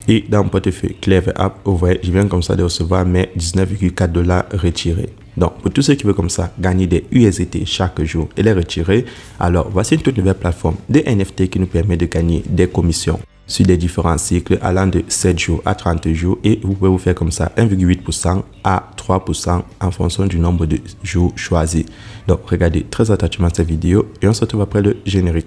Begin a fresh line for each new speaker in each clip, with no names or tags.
Et dans mon portefeuille Clever App, vous voyez, je viens comme ça de recevoir mes 19,4 $ retirés. Donc, pour tous ceux qui veulent comme ça gagner des USDT chaque jour et les retirer, alors voici une toute nouvelle plateforme de NFT qui nous permet de gagner des commissions sur des différents cycles allant de 7 jours à 30 jours et vous pouvez vous faire comme ça 1,8% à 3% en fonction du nombre de jours choisis. Donc, regardez très attentivement cette vidéo et on se retrouve après le générique.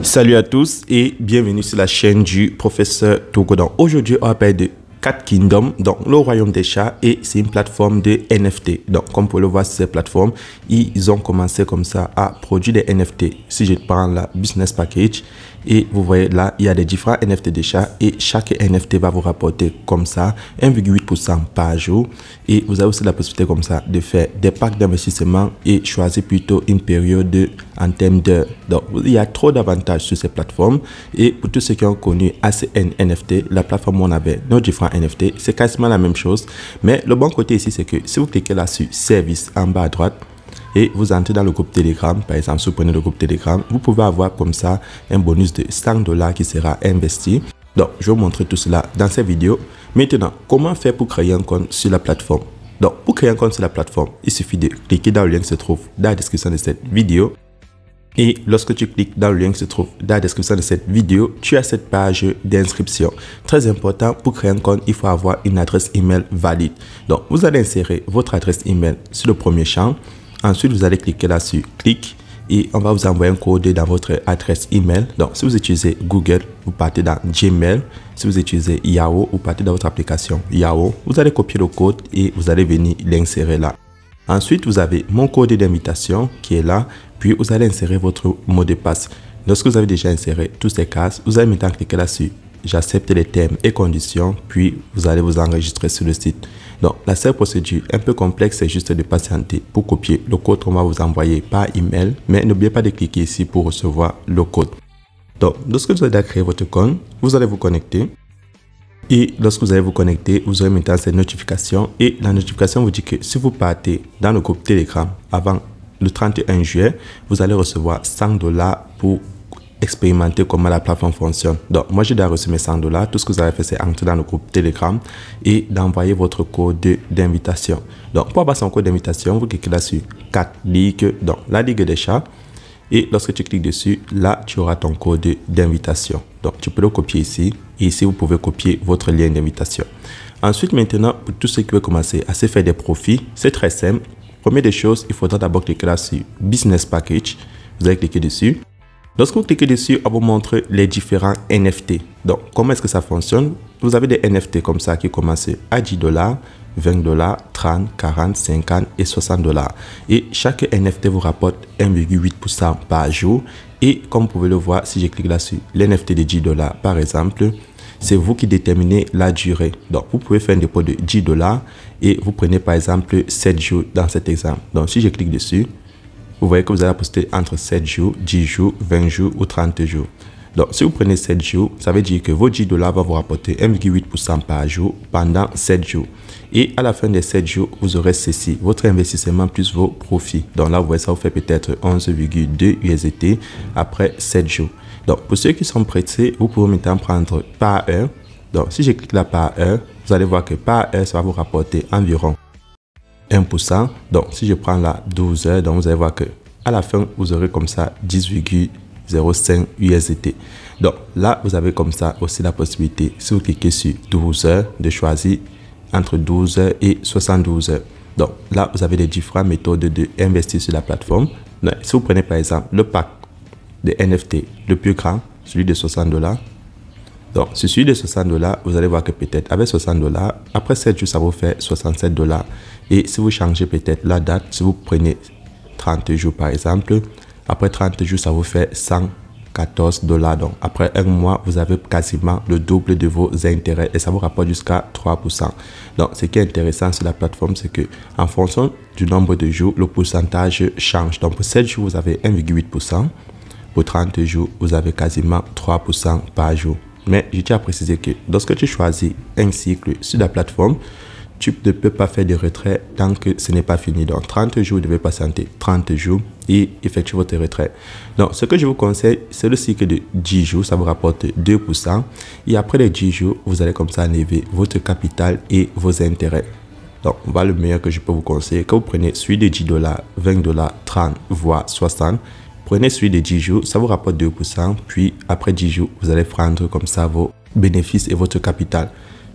Salut à tous et bienvenue sur la chaîne du professeur Togo. Donc aujourd'hui on va parler de Cat Kingdom, donc le royaume des chats, et c'est une plateforme de NFT. Donc comme vous pouvez le voir sur cette plateforme, ils ont commencé comme ça à produire des NFT. Si je prends la business package et vous voyez là, il y a des différents NFT des chats et chaque NFT va vous rapporter comme ça 1,8% par jour. Et vous avez aussi la possibilité comme ça de faire des packs d'investissement et choisir plutôt une période en termes d'heures. Donc il y a trop d'avantages sur ces plateformes et pour tous ceux qui ont connu ACN NFT, la plateforme où on avait nos différents NFT, c'est quasiment la même chose. Mais le bon côté ici, c'est que si vous cliquez là sur service en bas à droite, et vous entrez dans le groupe Telegram, par exemple, si vous prenez le groupe Telegram, vous pouvez avoir comme ça un bonus de 100 $ qui sera investi. Donc, je vais vous montrer tout cela dans cette vidéo. Maintenant, comment faire pour créer un compte sur la plateforme? Donc, pour créer un compte sur la plateforme, il suffit de cliquer dans le lien qui se trouve dans la description de cette vidéo. Et lorsque tu cliques dans le lien qui se trouve dans la description de cette vidéo, tu as cette page d'inscription. Très important, pour créer un compte, il faut avoir une adresse email valide. Donc, vous allez insérer votre adresse email sur le premier champ. Ensuite, vous allez cliquer là sur clic et on va vous envoyer un code dans votre adresse email. Donc, si vous utilisez Google, vous partez dans Gmail. Si vous utilisez Yahoo, vous partez dans votre application Yahoo. Vous allez copier le code et vous allez venir l'insérer là. Ensuite, vous avez mon code d'invitation qui est là. Puis, vous allez insérer votre mot de passe. Lorsque vous avez déjà inséré tous ces cases, vous allez maintenant cliquer là-dessus. J'accepte les termes et conditions, puis vous allez vous enregistrer sur le site. Donc, la seule procédure un peu complexe, c'est juste de patienter pour copier le code qu'on va vous envoyer par email. Mais n'oubliez pas de cliquer ici pour recevoir le code. Donc, lorsque vous avez créé votre compte, vous allez vous connecter. Et lorsque vous allez vous connecter, vous aurez maintenant cette notification. Et la notification vous dit que si vous partez dans le groupe Telegram avant le 31 juillet, vous allez recevoir 100 $ pour expérimenter comment la plateforme fonctionne. Donc, moi, j'ai déjà reçu mes 100 $. Tout ce que vous avez fait, c'est entrer dans le groupe Telegram et d'envoyer votre code d'invitation. Donc, pour avoir son code d'invitation, vous cliquez là sur 4 ligues, donc la ligue des chats. Et lorsque tu cliques dessus, là, tu auras ton code d'invitation. Donc, tu peux le copier ici. Et ici, vous pouvez copier votre lien d'invitation. Ensuite, maintenant, pour tous ceux qui veulent commencer à se faire des profits, c'est très simple. Première des choses, il faudra d'abord cliquer là sur Business Package. Vous allez cliquer dessus. Lorsque vous cliquez dessus, on vous montre les différents NFT. Donc, comment est-ce que ça fonctionne? Vous avez des NFT comme ça qui commencent à 10 $, 20 $, 30, 40, 50 et 60 $. Et chaque NFT vous rapporte 1,8% par jour. Et comme vous pouvez le voir, si je clique là-dessus, l'NFT de 10 $ par exemple, c'est vous qui déterminez la durée. Donc, vous pouvez faire un dépôt de 10 $ et vous prenez par exemple 7 jours dans cet exemple. Donc, si je clique dessus, vous voyez que vous allez poster entre 7 jours, 10 jours, 20 jours ou 30 jours. Donc, si vous prenez 7 jours, ça veut dire que vos 10 $ vont vous rapporter 1,8% par jour pendant 7 jours. Et à la fin des 7 jours, vous aurez ceci, votre investissement plus vos profits. Donc là, vous voyez, ça vous fait peut-être 11,2 USDT après 7 jours. Donc, pour ceux qui sont pressés, vous pouvez maintenant prendre par heure. Donc, si je clique là par heure, vous allez voir que par heure, ça va vous rapporter environ 1%. Donc, si je prends là 12 heures, donc vous allez voir que à la fin, vous aurez comme ça 10,05 USDT. Donc, là, vous avez comme ça aussi la possibilité, si vous cliquez sur 12 heures, de choisir entre 12 heures et 72 heures. Donc, là, vous avez les différentes méthodes d'investir sur la plateforme. Donc, si vous prenez par exemple le pack de NFT le plus grand, celui de 60 $. Donc, sur celui de 60 $, vous allez voir que peut-être avec 60 $, après 7 jours, ça vous fait 67 $. Et si vous changez peut-être la date, si vous prenez 30 jours par exemple, après 30 jours, ça vous fait 114 $. Donc, après un mois, vous avez quasiment le double de vos intérêts et ça vous rapporte jusqu'à 3%. Donc, ce qui est intéressant sur la plateforme, c'est que en fonction du nombre de jours, le pourcentage change. Donc, pour 7 jours, vous avez 1,8%. Pour 30 jours, vous avez quasiment 3% par jour. Mais je tiens à préciser que lorsque tu choisis un cycle sur la plateforme, tu ne peux pas faire de retrait tant que ce n'est pas fini. Donc 30 jours, vous devez patienter 30 jours et effectuer votre retrait. Donc ce que je vous conseille, c'est le cycle de 10 jours, ça vous rapporte 2%. Et après les 10 jours, vous allez comme ça enlever votre capital et vos intérêts. Donc voilà le meilleur que je peux vous conseiller. Quand vous prenez celui de $10, $20, 30, voire 60, prenez celui de 10 jours, ça vous rapporte 2%. Puis après 10 jours, vous allez prendre comme ça vos bénéfices et votre capital.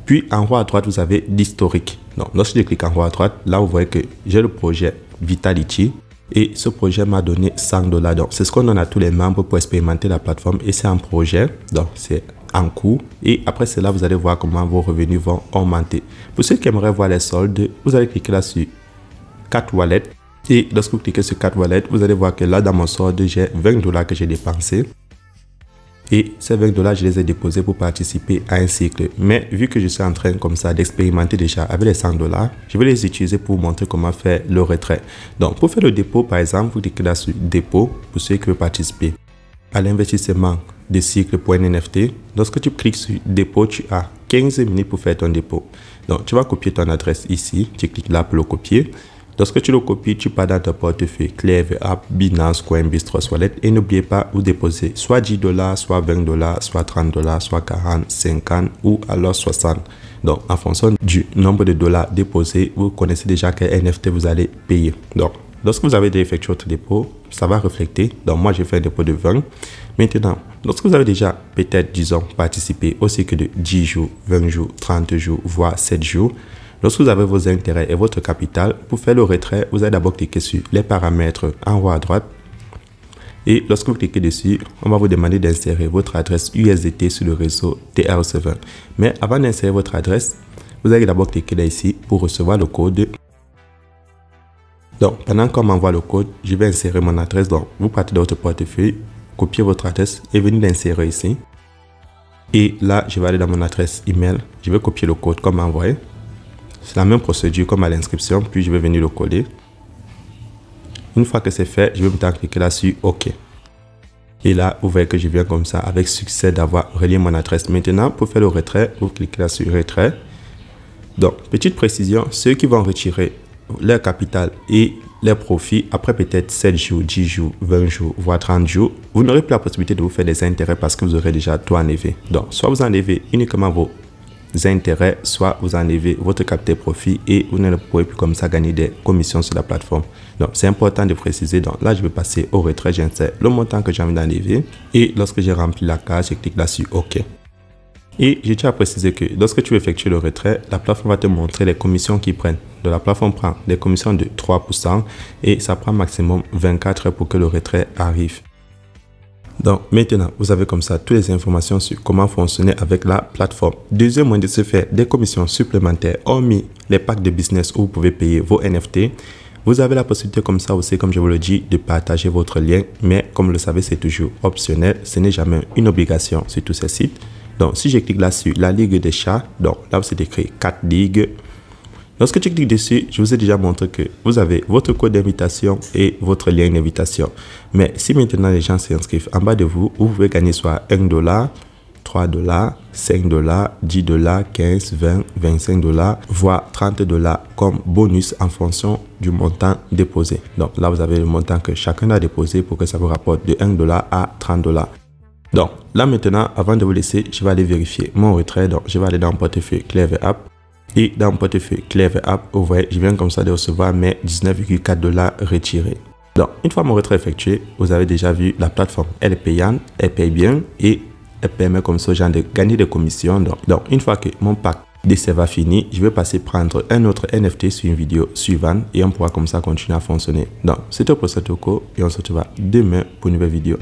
Puis en haut à droite, vous avez l'historique. Donc lorsque je clique en haut à droite, là vous voyez que j'ai le projet Vitality. Et ce projet m'a donné $100. Donc c'est ce qu'on donne à tous les membres pour expérimenter la plateforme. Et c'est un projet, donc c'est en cours. Et après cela, vous allez voir comment vos revenus vont augmenter. Pour ceux qui aimeraient voir les soldes, vous allez cliquer là sur 4 wallets. Et lorsque vous cliquez sur 4 wallets, vous allez voir que là dans mon solde, j'ai $20 que j'ai dépensé. Et ces $20, je les ai déposés pour participer à un cycle. Mais vu que je suis en train comme ça d'expérimenter déjà avec les $100, je vais les utiliser pour vous montrer comment faire le retrait. Donc pour faire le dépôt, par exemple, vous cliquez là sur dépôt pour ceux qui veulent participer à l'investissement des cycles pour un NFT. Lorsque tu cliques sur dépôt, tu as 15 minutes pour faire ton dépôt. Donc tu vas copier ton adresse ici, tu cliques là pour le copier. Lorsque tu le copies, tu pars dans ton portefeuille Clever App, Binance, Coinbase, Trust Wallet et n'oubliez pas vous déposer soit $10, soit $20, soit $30, soit 40, 50 ou alors 60. Donc en fonction du nombre de dollars déposés, vous connaissez déjà quel NFT vous allez payer. Donc lorsque vous avez déjà effectué votre dépôt, ça va refléter. Donc moi j'ai fait un dépôt de 20. Maintenant, lorsque vous avez déjà peut-être, disons, participé au cycle de 10 jours, 20 jours, 30 jours, voire 7 jours, lorsque vous avez vos intérêts et votre capital, pour faire le retrait, vous allez d'abord cliquer sur les paramètres en haut à droite. Et lorsque vous cliquez dessus, on va vous demander d'insérer votre adresse USDT sur le réseau TR7. Mais avant d'insérer votre adresse, vous allez d'abord cliquer là ici pour recevoir le code. Donc, pendant qu'on m'envoie le code, je vais insérer mon adresse. Donc, vous partez de votre portefeuille, copiez votre adresse et venez l'insérer ici. Et là, je vais aller dans mon adresse email. Je vais copier le code comme envoyé. C'est la même procédure comme à l'inscription, puis je vais venir le coller. Une fois que c'est fait, je vais maintenant cliquer là sur OK. Et là, vous voyez que je viens comme ça avec succès d'avoir relié mon adresse. Maintenant, pour faire le retrait, vous cliquez là sur retrait. Donc, petite précision, ceux qui vont retirer leur capital et leurs profits après peut-être 7 jours, 10 jours, 20 jours, voire 30 jours, vous n'aurez plus la possibilité de vous faire des intérêts parce que vous aurez déjà tout enlevé. Donc, soit vous enlevez uniquement vos intérêts, soit vous enlevez votre capital profit et vous ne pourrez plus comme ça gagner des commissions sur la plateforme. Donc c'est important de préciser. Donc là je vais passer au retrait, j'insère le montant que j'ai envie d'enlever et lorsque j'ai rempli la case, je clique là sur OK. Et je tiens à préciser que lorsque tu effectues le retrait, la plateforme va te montrer les commissions qu'ils prennent. Donc la plateforme prend des commissions de 3% et ça prend maximum 24 heures pour que le retrait arrive. Donc maintenant, vous avez comme ça toutes les informations sur comment fonctionner avec la plateforme. Deuxième moyen de se faire des commissions supplémentaires, hormis les packs de business où vous pouvez payer vos NFT, vous avez la possibilité comme ça aussi, comme je vous le dis, de partager votre lien. Mais comme vous le savez, c'est toujours optionnel. Ce n'est jamais une obligation sur tous ces sites. Donc si je clique là sur la Ligue des chats, donc là c'est écrit 4 ligues. Lorsque tu cliques dessus, je vous ai déjà montré que vous avez votre code d'invitation et votre lien d'invitation. Mais si maintenant les gens s'inscrivent en bas de vous, vous pouvez gagner soit $1, $3, $5, $10, 15, 20, $25, voire $30 comme bonus en fonction du montant déposé. Donc là, vous avez le montant que chacun a déposé pour que ça vous rapporte de $1 à $30. Donc là maintenant, avant de vous laisser, je vais aller vérifier mon retrait. Donc je vais aller dans mon portefeuille Clever App. Et dans mon portefeuille Clever App, vous voyez, je viens comme ça de recevoir mes $19,4 retirés. Donc, une fois mon retrait effectué, vous avez déjà vu la plateforme. Elle est payante, elle paye bien et elle permet comme ça aux gens de gagner des commissions. Donc une fois que mon pack d'essai va finir, je vais passer prendre un autre NFT sur une vidéo suivante et on pourra comme ça continuer à fonctionner. Donc, c'était pour Toko et on se retrouve demain pour une nouvelle vidéo.